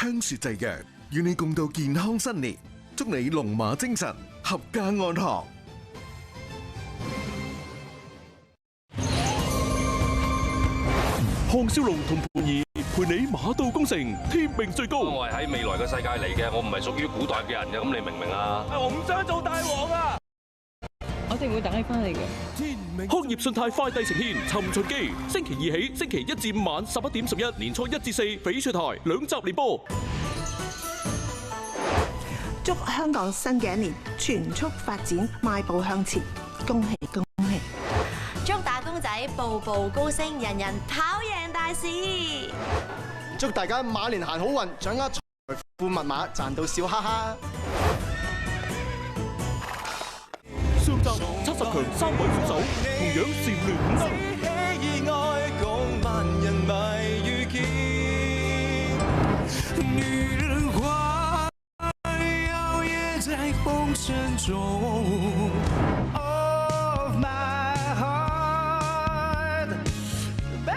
香雪製藥，與你共度健康新年，祝你龍馬精神，合家安樂。項少龍同盤兒陪你馬到功成，天命最高。我係喺未來嘅世界嚟嘅，我唔係屬於古代嘅人嘅，咁你明唔明啊？我唔想做大王啊！我哋會等你翻嚟嘅。康業信貸快遞呈獻《尋秦記》，星期2起，星期1至5晚11點11，年初1至4，翡翠台2集連播。祝香港新嘅一年全速發展，邁步向前，恭喜恭喜！祝打工仔步步高升，人人跑贏大市。祝大家馬年行好運，掌握財富密碼，賺到笑哈哈。上集70強3位選手，同樣蟬聯5燈。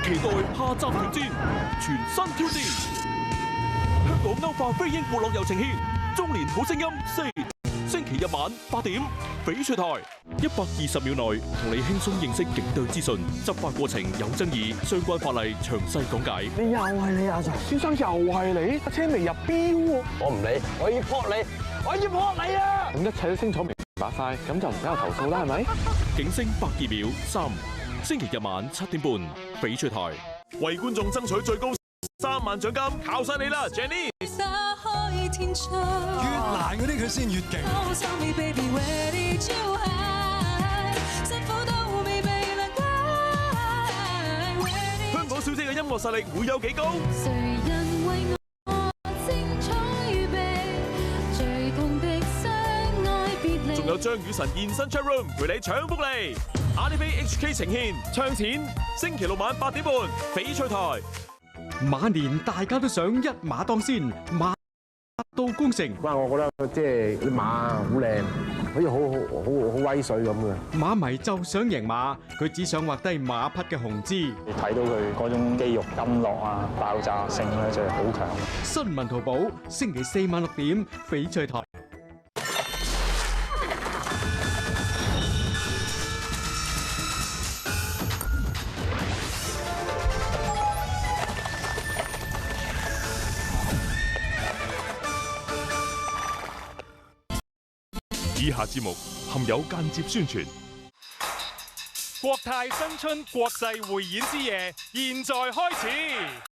期待下集決戰，全新挑戰。香港歐化飛鷹活絡遊呈獻《中年好聲音4》，星期日晚8點，翡翠台120秒內同你輕鬆認識警隊資訊，執法過程有爭議，相關法例詳細講解。你又係你啊，先生又係你，車未入標喎。我唔理，我要撲你，我要撲你啊！咁一切都清楚明白晒，咁就唔使有投訴啦，係咪？警聲102秒3，星期日晚7點半，翡翠台為觀眾爭取最高3萬獎金，靠晒你啦 ，Jenny！ 越難嗰啲佢先越勁。香港小姐嘅音樂實力會有幾高？仲有張雨晨現身 chat room 陪你搶福利。阿里飛 HK 呈獻唱錢，星期6晚8點半，翡翠台。馬年大家都想一馬當先，馬到功成。哇！我覺得即係啲馬好靚，好似好威水咁嘅。馬迷就想贏馬，佢只想畫低馬匹嘅雄姿。你睇到佢嗰種肌肉音樂啊，爆炸性咧就係好強。新聞淘寶星期4晚6點，翡翠台。以下節目含有間接宣傳。國泰新春國際匯演之夜現在開始。